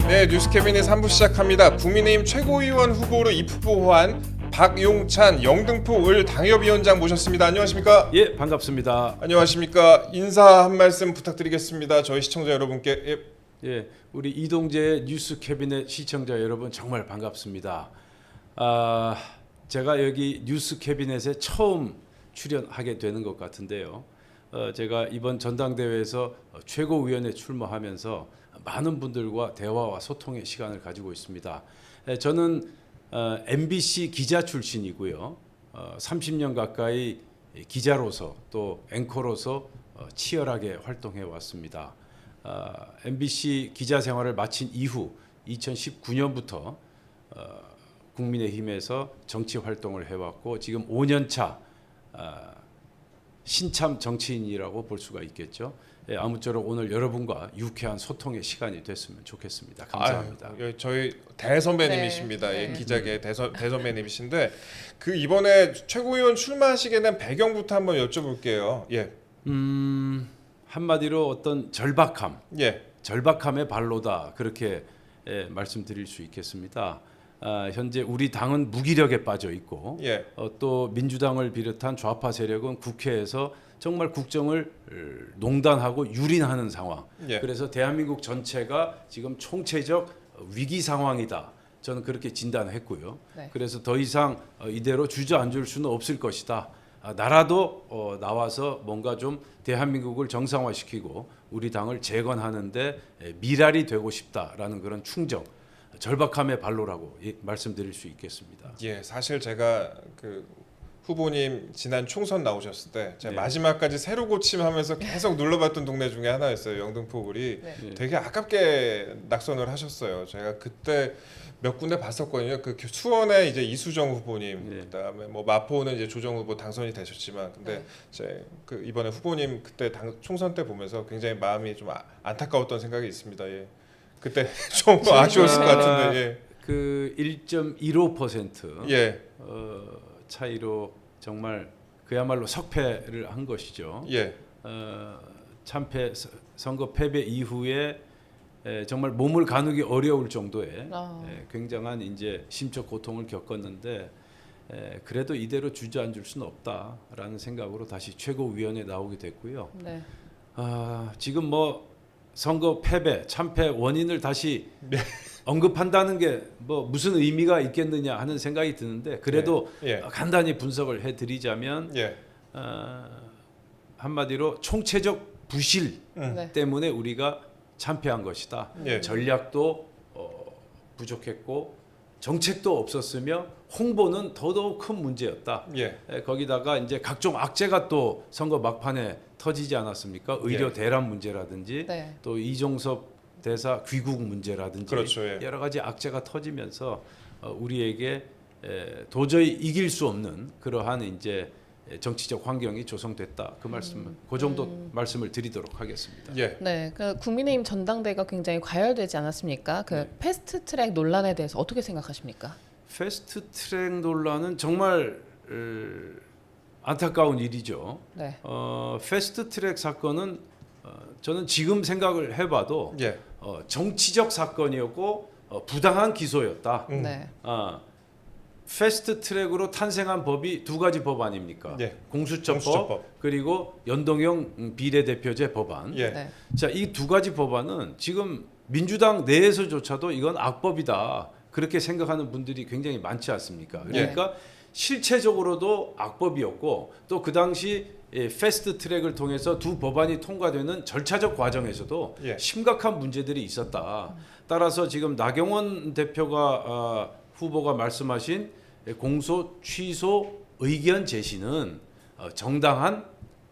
네, 뉴스 캐비닛 3부 시작합니다. 국민의힘 최고위원 후보로 입후보한 박용찬 영등포 을 당협위원장 모셨습니다. 안녕하십니까? 예, 반갑습니다. 안녕하십니까? 인사 한 말씀 부탁드리겠습니다. 저희 시청자 여러분께. 예, 우리 이동재 뉴스 캐비넷 시청자 여러분 정말 반갑습니다. 제가 여기 뉴스 캐비넷에 처음 출연하게 되는 것 같은데요. 제가 이번 전당대회에서 최고위원에 출마하면서 많은 분들과 대화와 소통의 시간을 가지고 있습니다. 저는 MBC 기자 출신이고요. 30년 가까이 기자로서 또 앵커로서 치열하게 활동해 왔습니다. MBC 기자 생활을 마친 이후 2019년부터 국민의힘에서 정치 활동을 해왔고 지금 5년차 신참 정치인이라고 볼 수가 있겠죠. 예, 아무쪼록 오늘 여러분과 유쾌한 소통의 시간이 됐으면 좋겠습니다. 감사합니다. 저희 대선배님이십니다. 네. 예, 기자계 대선배님이신데 그 이번에 최고위원 출마하시게 된 배경부터 한번 여쭤볼게요. 예. 한마디로 어떤 절박함, 예. 절박함의 발로다 그렇게 말씀드릴 수 있겠습니다. 현재 우리 당은 무기력에 빠져 있고 예. 또 민주당을 비롯한 좌파 세력은 국회에서 정말 국정을 농단하고 유린하는 상황. 예. 그래서 대한민국 전체가 지금 총체적 위기 상황이다. 저는 그렇게 진단했고요. 네. 그래서 더 이상 이대로 주저앉을 수는 없을 것이다. 나라도 나와서 뭔가 좀 대한민국을 정상화시키고 우리 당을 재건하는데 미랄이 되고 싶다라는 그런 충정, 절박함의 발로라고 말씀드릴 수 있겠습니다. 예, 사실 제가 그 후보님 지난 총선 나오셨을 때 제가 네. 마지막까지 새로 고침하면서 계속 눌러봤던 동네 중에 하나였어요. 영등포구리. 네. 되게 아깝게 낙선을 하셨어요. 제가 그때 몇 군데 봤었거든요. 그 수원에 이제 이수정 후보님, 네. 그다음에 뭐 마포는 이제 조정 후보 당선이 되셨지만, 근데 네. 제 그 이번에 후보님 그때 총선 때 보면서 굉장히 마음이 좀 안타까웠던 생각이 있습니다. 예. 그때 좀 아쉬웠을 것 같은데. 예. 그 1.15% 예. 차이로 정말 그야말로 석패를 한 것이죠. 예. 참패 선거 패배 이후에 정말 몸을 가누기 어려울 정도의 굉장한 이제 심적 고통을 겪었는데 그래도 이대로 주저앉을 수는 없다라는 생각으로 다시 최고위원회 나오게 됐고요. 네. 지금 뭐 선거 패배, 참패 원인을 다시 언급한다는 게 뭐 무슨 의미가 있겠느냐 하는 생각이 드는데 그래도 예. 간단히 분석을 해드리자면 예. 한마디로 총체적 부실 네. 때문에 우리가 참패한 것이다. 예. 전략도 부족했고 정책도 없었으며 홍보는 더더욱 큰 문제였다. 예. 거기다가 이제 각종 악재가 또 선거 막판에 터지지 않았습니까? 의료 예. 대란 문제라든지 네. 또 이종섭 대사 귀국 문제라든지 그렇죠, 예. 여러 가지 악재가 터지면서 우리에게 도저히 이길 수 없는 그러한 이제 정치적 환경이 조성됐다. 그 말씀, 그 정도 말씀을 드리도록 하겠습니다. 예. 네. 그 국민의힘 전당대회가 굉장히 과열되지 않았습니까? 그 네. 패스트트랙 논란에 대해서 어떻게 생각하십니까? 패스트트랙 논란은 정말 안타까운 일이죠. 네. 패스트트랙 사건은 저는 지금 생각을 해봐도 예. 정치적 사건이었고 부당한 기소였다. 네. 패스트트랙으로 탄생한 법이 두 가지 법 아닙니까? 예. 공수처법, 공수처법. 그리고 연동형 비례대표제 법안. 예. 네. 자, 이 두 가지 법안은 지금 민주당 내에서조차도 이건 악법이다. 그렇게 생각하는 분들이 굉장히 많지 않습니까? 그러니까 실체적으로도 악법이었고 또 그 당시 패스트 트랙을 통해서 두 법안이 통과되는 절차적 과정에서도 예. 심각한 문제들이 있었다. 따라서 지금 나경원 대표가 후보가 말씀하신 공소 취소 의견 제시는 정당한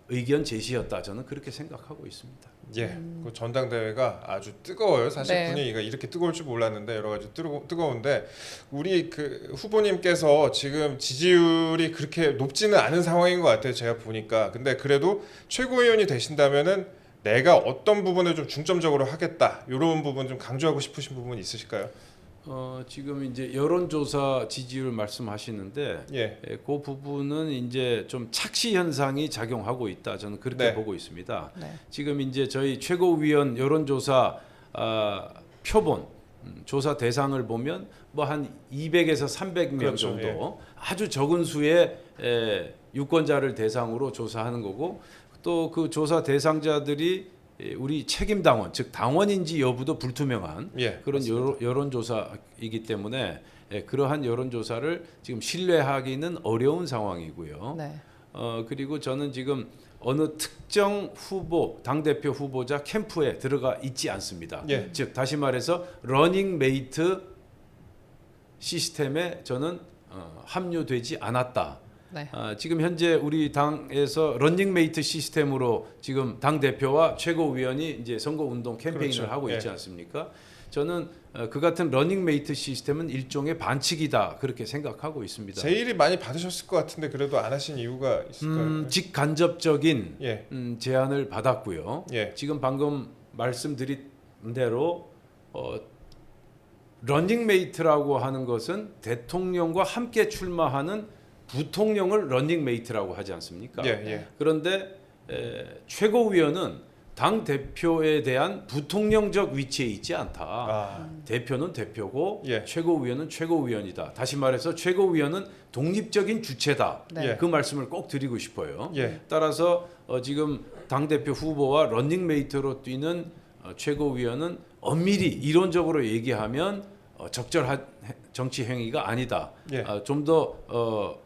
의견 제시였다. 저는 그렇게 생각하고 있습니다. 예. 그 전당대회가 아주 뜨거워요. 사실 네. 분위기가 이렇게 뜨거울 줄 몰랐는데 여러 가지 뜨거운데 우리 그 후보님께서 지금 지지율이 그렇게 높지는 않은 상황인 것 같아요. 제가 보니까. 근데 그래도 최고위원이 되신다면은 내가 어떤 부분을 좀 중점적으로 하겠다. 이런 부분 좀 강조하고 싶으신 부분 있으실까요? 지금 이제 여론조사 지지율 말씀하시는데 예. 그 부분은 이제 좀 착시 현상이 작용하고 있다. 저는 그렇게 네. 보고 있습니다. 네. 지금 이제 저희 최고위원 여론조사 표본 조사 대상을 보면 뭐 한 200에서 300명 그렇죠. 정도 예. 아주 적은 수의 유권자를 대상으로 조사하는 거고 또 그 조사 대상자들이 우리 책임 당원 즉 당원인지 여부도 불투명한 예, 그런 맞습니다. 여론조사이기 때문에 그러한 여론조사를 지금 신뢰하기는 어려운 상황이고요. 네. 그리고 저는 지금 어느 특정 후보 당대표 후보자 캠프에 들어가 있지 않습니다. 예. 즉 다시 말해서 러닝메이트 시스템에 저는 합류되지 않았다. 네. 지금 현재 우리 당에서 런닝메이트 시스템으로 지금 당 대표와 최고위원이 이제 선거운동 캠페인을 그렇죠. 하고 있지 예. 않습니까? 저는 그 같은 런닝메이트 시스템은 일종의 반칙이다 그렇게 생각하고 있습니다. 제일이 많이 받으셨을 것 같은데 그래도 안 하신 이유가 있을까요? 직간접적인 예. 제안을 받았고요. 예. 지금 방금 말씀드린 대로 런닝메이트라고 하는 것은 대통령과 함께 출마하는 부통령을 런닝메이트라고 하지 않습니까? 예, 예. 그런데 최고위원은 당 대표에 대한 부통령적 위치에 있지 않다. 아, 대표는 대표고 예. 최고위원은 최고위원이다. 다시 말해서 최고위원은 독립적인 주체다. 네. 예. 그 말씀을 꼭 드리고 싶어요. 예. 따라서 지금 당 대표 후보와 런닝메이트로 뛰는 최고위원은 엄밀히 이론적으로 얘기하면 적절한 정치 행위가 아니다. 예. 좀 더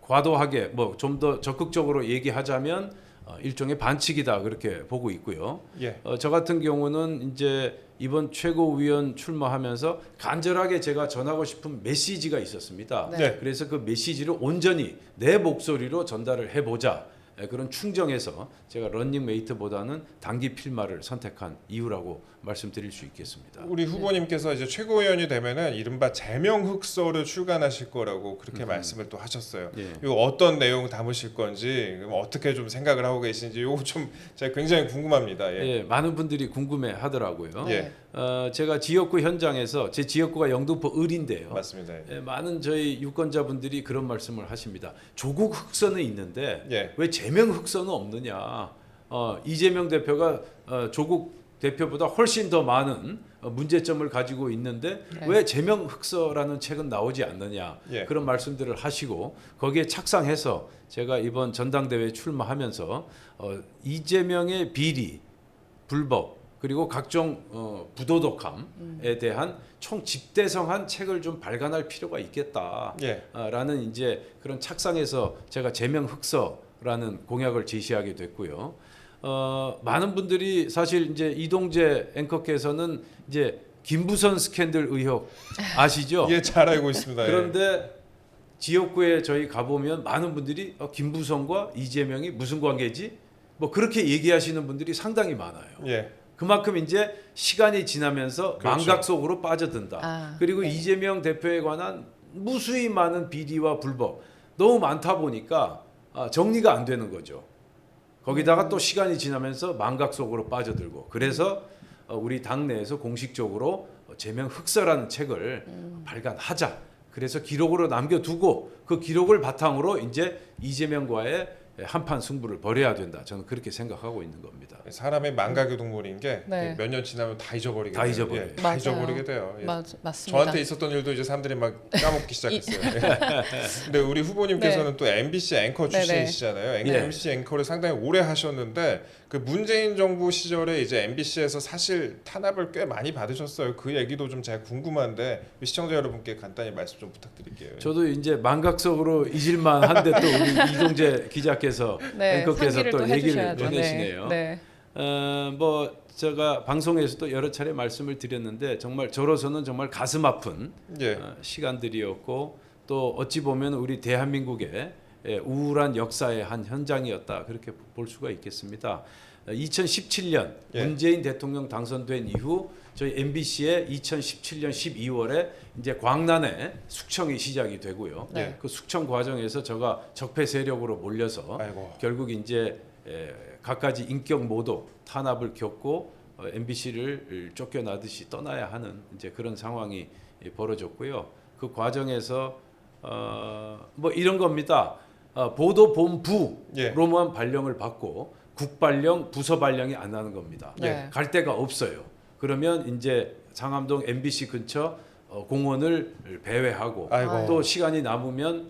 과도하게 뭐 좀 더 적극적으로 얘기하자면 일종의 반칙이다 그렇게 보고 있고요. 예. 저 같은 경우는 이제 이번 최고위원 출마하면서 간절하게 제가 전하고 싶은 메시지가 있었습니다. 네. 네. 그래서 그 메시지를 온전히 내 목소리로 전달을 해보자. 그런 충정에서 제가 런닝메이트보다는 단기 필마를 선택한 이유라고 말씀드릴 수 있겠습니다. 우리 후보님께서 이제 최고위원이 되면은 이른바 제명 흑서를 출간하실 거라고 그렇게 말씀을 또 하셨어요. 예. 이거 어떤 내용 담으실 건지 어떻게 좀 생각을 하고 계신지 이거 좀 제가 굉장히 궁금합니다. 예. 예, 많은 분들이 궁금해 하더라고요. 예. 제가 지역구 현장에서 제 지역구가 영등포 을인데요. 맞습니다. 예. 많은 저희 유권자분들이 그런 말씀을 하십니다. 조국 흑서는 있는데 예. 왜 제명 흑서는 없느냐? 이재명 대표가 조국 대표보다 훨씬 더 많은 문제점을 가지고 있는데 네. 왜 제명 흑서라는 책은 나오지 않느냐? 예. 그런 말씀들을 하시고 거기에 착상해서 제가 이번 전당대회에 출마하면서 이재명의 비리, 불법 그리고 각종 부도덕함에 대한 총 집대성한 책을 좀 발간할 필요가 있겠다라는 예. 이제 그런 착상에서 제가 제명 흑서라는 공약을 제시하게 됐고요. 많은 분들이 사실 이제 이동재 앵커께서는 이제 김부선 스캔들 의혹 아시죠? 예, 잘 알고 있습니다. 예. 그런데 지역구에 저희 가보면 많은 분들이 김부선과 이재명이 무슨 관계지? 뭐 그렇게 얘기하시는 분들이 상당히 많아요. 예. 그만큼 이제 시간이 지나면서 그렇죠. 망각 속으로 빠져든다. 아, 그리고 네. 이재명 대표에 관한 무수히 많은 비리와 불법 너무 많다 보니까 정리가 안 되는 거죠. 거기다가 또 시간이 지나면서 망각 속으로 빠져들고 그래서 우리 당내에서 공식적으로 제명 흑서라는 책을 발간하자. 그래서 기록으로 남겨두고 그 기록을 바탕으로 이제 이재명과의 한판 승부를 벌여야 된다. 저는 그렇게 생각하고 있는 겁니다. 사람의 망각의 동물인 게 네. 몇 년 지나면 다 잊어버리게 다 돼요. 잊어버려요. 예, 다 맞아요. 잊어버리게 돼요. 예. 맞습니다. 저한테 있었던 일도 이제 사람들이 막 까먹기 시작했어요. 예. 근데 우리 후보님께서는 또 MBC 앵커 네네. 출신이시잖아요. 예. MBC 앵커를 상당히 오래 하셨는데 그 문재인 정부 시절에 이제 MBC에서 사실 탄압을 꽤 많이 받으셨어요. 그 얘기도 좀 제가 궁금한데 시청자 여러분께 간단히 말씀 좀 부탁드릴게요. 저도 이제 망각 속으로 잊을만 한데 또 우리 이동재 기자께서 네, 앵커께서 상기를 또 또 얘기를 해주셔야죠. 해내시네요. 네. 뭐 제가 방송에서도 여러 차례 말씀을 드렸는데 정말 저로서는 정말 가슴 아픈 예. 시간들이었고 또 어찌 보면 우리 대한민국의 우울한 역사의 한 현장이었다 그렇게 볼 수가 있겠습니다. 2017년 예. 문재인 대통령 당선된 이후 저희 MBC의 2017년 12월에 이제 광란에 숙청이 시작이 되고요. 네. 그 숙청 과정에서 제가 적폐 세력으로 몰려서 아이고. 결국 이제 갖가지 인격 모독 탄압을 겪고 MBC를 쫓겨나듯이 떠나야 하는 이제 그런 상황이 벌어졌고요. 그 과정에서 뭐 이런 겁니다. 보도본부로만 발령을 받고 국발령, 부서 발령이 안 나는 겁니다. 네. 갈 데가 없어요. 그러면 이제 상암동 MBC 근처 공원을 배회하고 아이고. 또 시간이 남으면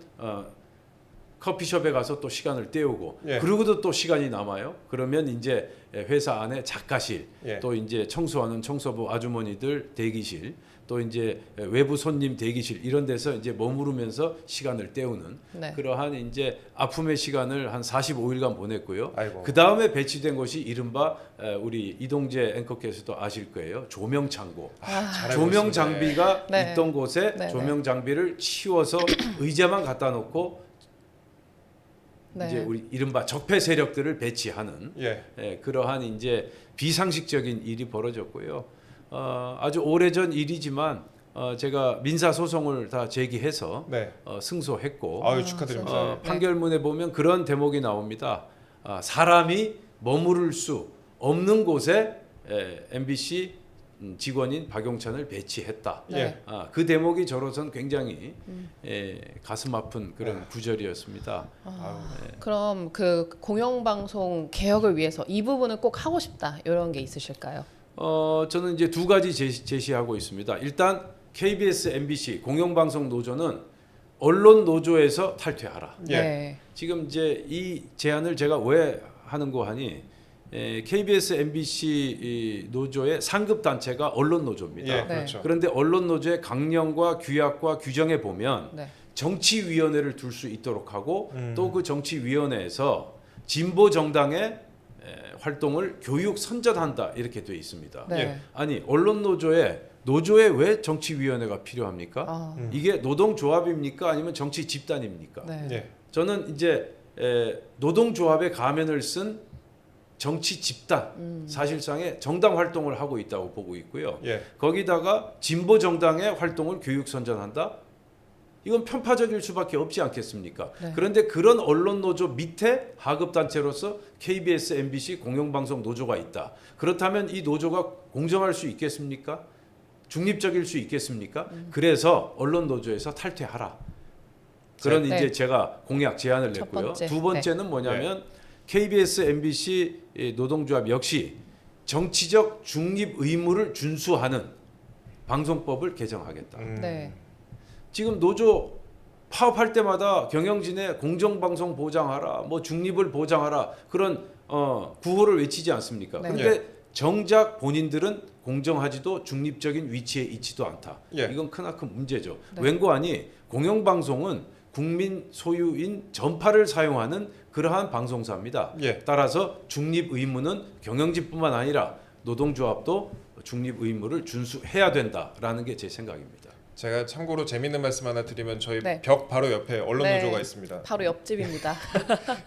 커피숍에 가서 또 시간을 때우고 예. 그러고도 또 시간이 남아요. 그러면 이제 회사 안에 작가실, 예. 또 이제 청소하는 청소부 아주머니들 대기실, 또 이제 외부 손님 대기실 이런 데서 이제 머무르면서 시간을 때우는 네. 그러한 이제 아픔의 시간을 한 45일간 보냈고요. 아이고. 그 다음에 배치된 곳이 이른바 우리 이동재 앵커께서도 아실 거예요. 조명 창고. 잘하고 조명 있습니다. 장비가 네. 있던 곳에 네, 조명 장비를 치워서 의자만 갖다 놓고 네. 이제 우리 이른바 적폐 세력들을 배치하는 예. 그러한 이제 비상식적인 일이 벌어졌고요. 아주 오래전 일이지만 제가 민사 소송을 다 제기해서 네. 승소했고 아유 축하드립니다. 네. 판결문에 보면 그런 대목이 나옵니다. 사람이 머무를 수 없는 곳에 MBC 직원인 박용찬을 배치했다. 네. 예. 그 대목이 저로선 굉장히 가슴 아픈 그런 구절이었습니다. 그럼 그 공영방송 개혁을 위해서 이 부분을 꼭 하고 싶다 이런 게 있으실까요? 저는 이제 두 가지 제시하고 있습니다. 일단 KBS, MBC 공영방송 노조는 언론 노조에서 탈퇴하라. 예. 네. 지금 이제 이 제안을 제가 왜 하는 거 하니 KBS, MBC 이 노조의 상급 단체가 언론 노조입니다. 예. 그렇죠. 그런데 언론 노조의 강령과 규약과 규정에 보면 네. 정치위원회를 둘 수 있도록 하고 음. 또 그 정치위원회에서 진보 정당의 활동을 교육 선전한다 이렇게 돼 있습니다. 네. 예. 아니 언론 노조에 왜 정치위원회가 필요합니까? 아, 이게 노동조합입니까? 아니면 정치 집단입니까? 네. 예. 저는 이제 노동조합의 가면을 쓴 정치 집단 사실상의 정당 활동을 하고 있다고 보고 있고요. 예. 거기다가 진보 정당의 활동을 교육 선전한다. 이건 편파적일 수밖에 없지 않겠습니까? 네. 그런데 그런 언론 노조 밑에 하급 단체로서 KBS, MBC 공영방송 노조가 있다. 그렇다면 이 노조가 공정할 수 있겠습니까? 중립적일 수 있겠습니까? 그래서 언론 노조에서 탈퇴하라. 그런 네. 이제 제가 공약 제안을 첫 냈고요. 번째. 두 번째는 뭐냐면 KBS, MBC 노동조합 역시 정치적 중립 의무를 준수하는 방송법을 개정하겠다. 네. 지금 노조 파업할 때마다 경영진의 공정방송 보장하라, 뭐 중립을 보장하라 그런 구호를 외치지 않습니까? 네. 근데 정작 본인들은 공정하지도 중립적인 위치에 있지도 않다. 예. 이건 크나큰 문제죠. 네. 웬고하니 공영방송은 국민 소유인 전파를 사용하는 그러한 방송사입니다. 예. 따라서 중립 의무는 경영진뿐만 아니라 노동조합도 중립 의무를 준수해야 된다라는 게 제 생각입니다. 제가 참고로 재밌는 말씀 하나 드리면 저희 네. 벽 바로 옆에 언론 네. 노조가 있습니다. 바로 옆집입니다.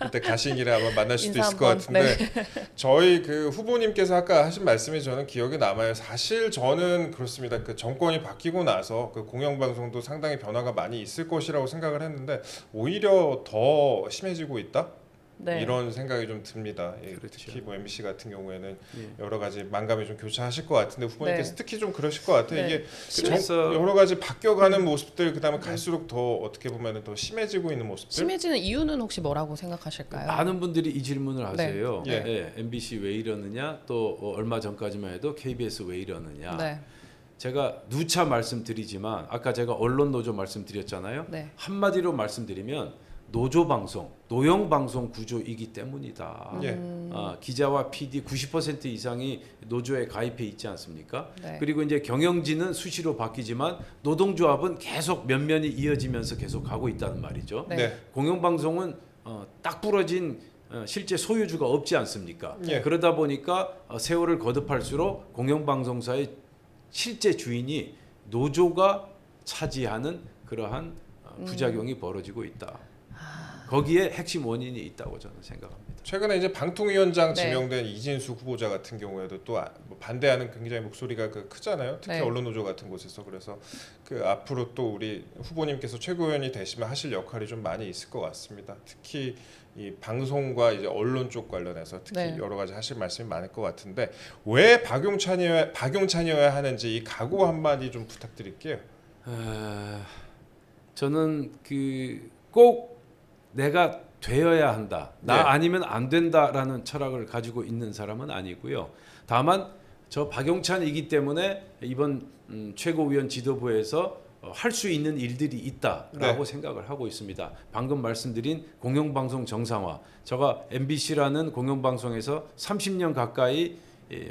그때 가신 길에 아마 만날 수도 인사 있을 것 한번. 네. 같은데 저희 그 후보님께서 아까 하신 말씀이 저는 기억에 남아요. 사실 저는 그렇습니다. 그 정권이 바뀌고 나서 그 공영방송도 상당히 변화가 많이 있을 것이라고 생각을 했는데 오히려 더 심해지고 있다. 네. 이런 생각이 좀 듭니다. 예, 그렇죠. 특히 뭐 MBC 같은 경우에는 예. 여러 가지 만감이 좀 교차하실 것 같은데 후보님께서 네. 특히 좀 그러실 것 같아요. 네. 이게 그래서 여러 가지 바뀌어가는 모습들 그다음에 갈수록 더 어떻게 보면 더 심해지고 있는 모습들. 심해지는 이유는 혹시 뭐라고 생각하실까요? 많은 분들이 이 질문을 하세요. 네. 예, MBC 왜 이러느냐, 또 얼마 전까지만 해도 KBS 왜 이러느냐. 네. 제가 누차 말씀드리지만 아까 제가 언론 노조 말씀드렸잖아요. 네. 한마디로 말씀드리면 노조 방송, 노영 방송 구조이기 때문이다. 예. 기자와 PD 90% 이상이 노조에 가입해 있지 않습니까? 네. 그리고 이제 경영진은 수시로 바뀌지만 노동조합은 계속 면면이 이어지면서 계속 가고 있다는 말이죠. 네. 네. 공영방송은 딱 부러진 실제 소유주가 없지 않습니까? 예. 그러다 보니까 세월을 거듭할수록 공영방송사의 실제 주인이 노조가 차지하는 그러한 부작용이 벌어지고 있다. 거기에 핵심 원인이 있다고 저는 생각합니다. 최근에 이제 방통위원장 네. 지명된 이진수 후보자 같은 경우에도 또 뭐 반대하는 굉장히 목소리가 크잖아요. 특히 네. 언론 노조 같은 곳에서 그래서 그 앞으로 또 우리 후보님께서 최고위원이 되시면 하실 역할이 좀 많이 있을 것 같습니다. 특히 이 방송과 이제 언론 쪽 관련해서 특히 네. 여러 가지 하실 말씀이 많을 것 같은데 왜 박용찬이어야 하는지 이 각오 한마디 좀 부탁드릴게요. 저는 꼭 내가 되어야 한다. 나 네. 아니면 안 된다라는 철학을 가지고 있는 사람은 아니고요. 다만 저 박용찬이기 때문에 이번 최고위원 지도부에서 할 수 있는 일들이 있다라고 생각을 하고 있습니다. 방금 말씀드린 공영방송 정상화, 제가 MBC라는 공영방송에서 30년 가까이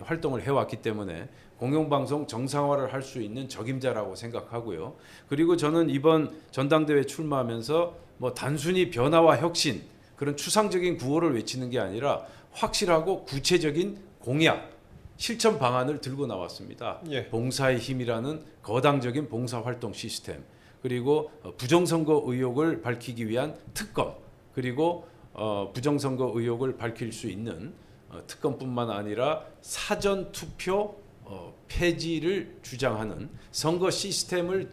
활동을 해왔기 때문에 공영방송 정상화를 할 수 있는 적임자라고 생각하고요. 그리고 저는 이번 전당대회 출마하면서 뭐 단순히 변화와 혁신 그런 추상적인 구호를 외치는 게 아니라 확실하고 구체적인 공약, 실천 방안을 들고 나왔습니다. 예. 봉사의 힘이라는 거당적인 봉사활동 시스템, 그리고 부정선거 의혹을 밝히기 위한 특검, 그리고 부정선거 의혹을 밝힐 수 있는 특검뿐만 아니라 사전 투표 폐지를 주장하는 선거 시스템을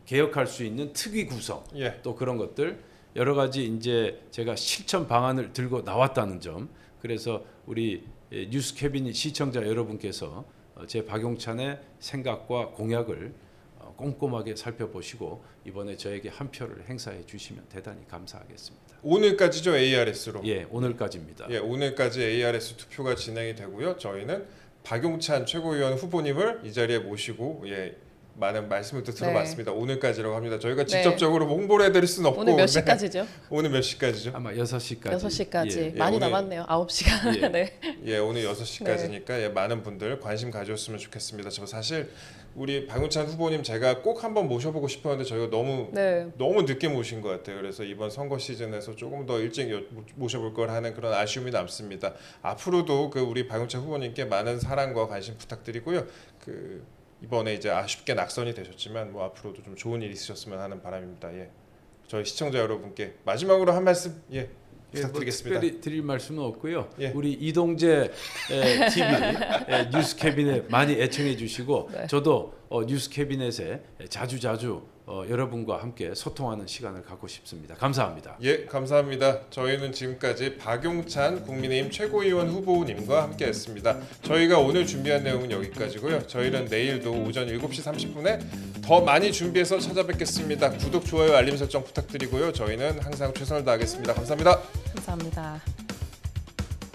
개혁할 수 있는 특위 구성, 예. 또 그런 것들 여러 가지 이제 제가 실천 방안을 들고 나왔다는 점, 그래서 우리 뉴스 캐비닛 시청자 여러분께서 제 박용찬의 생각과 공약을 꼼꼼하게 살펴보시고 이번에 저에게 한 표를 행사해 주시면 대단히 감사하겠습니다. 오늘까지죠, ARS로. 예, 오늘까지입니다. 예, 오늘까지 ARS 투표가 진행이 되고요. 저희는 박용찬 최고위원 후보님을 이 자리에 모시고 많은 말씀을 또 들어봤습니다. 오늘까지라고 합니다. 저희가 직접적으로 뭐 홍보를 해드릴 수는 없고 오늘 몇 시까지죠? 오늘 몇 시까지죠? 아마 6시까지. 6시까지. 예. 많이 오늘- 남았네요. 9시간. 예. 네. 예, 오늘 6시까지니까 많은 분들 관심 가져줬으면 좋겠습니다. 저 사실 우리 박용찬 후보님 제가 꼭 한번 모셔보고 싶었는데 저희가 너무 네. 늦게 모신 것 같아요. 그래서 이번 선거 시즌에서 조금 더 일찍 모셔볼 걸 하는 그런 아쉬움이 남습니다. 앞으로도 그 우리 박용찬 후보님께 많은 사랑과 관심 부탁드리고요. 그 이번에 이제 아쉽게 낙선이 되셨지만 뭐 앞으로도 좀 좋은 일 있으셨으면 하는 바람입니다. 예, 저희 시청자 여러분께 마지막으로 한 말씀 부탁드리겠습니다. 뭐 특별히 드릴 말씀은 없고요. 예. 우리 이동재 TV 뉴스 캐비넷 많이 애청해 주시고 네. 저도 뉴스 캐비넷에 자주 여러분과 함께 소통하는 시간을 갖고 싶습니다. 감사합니다. 예, 감사합니다. 저희는 지금까지 박용찬 국민의힘 최고위원 후보님과 함께했습니다. 저희가 오늘 준비한 내용은 여기까지고요. 저희는 내일도 오전 7시 30분에 더 많이 준비해서 찾아뵙겠습니다. 구독, 좋아요, 알림 설정 부탁드리고요. 저희는 항상 최선을 다하겠습니다. 감사합니다. 감사합니다.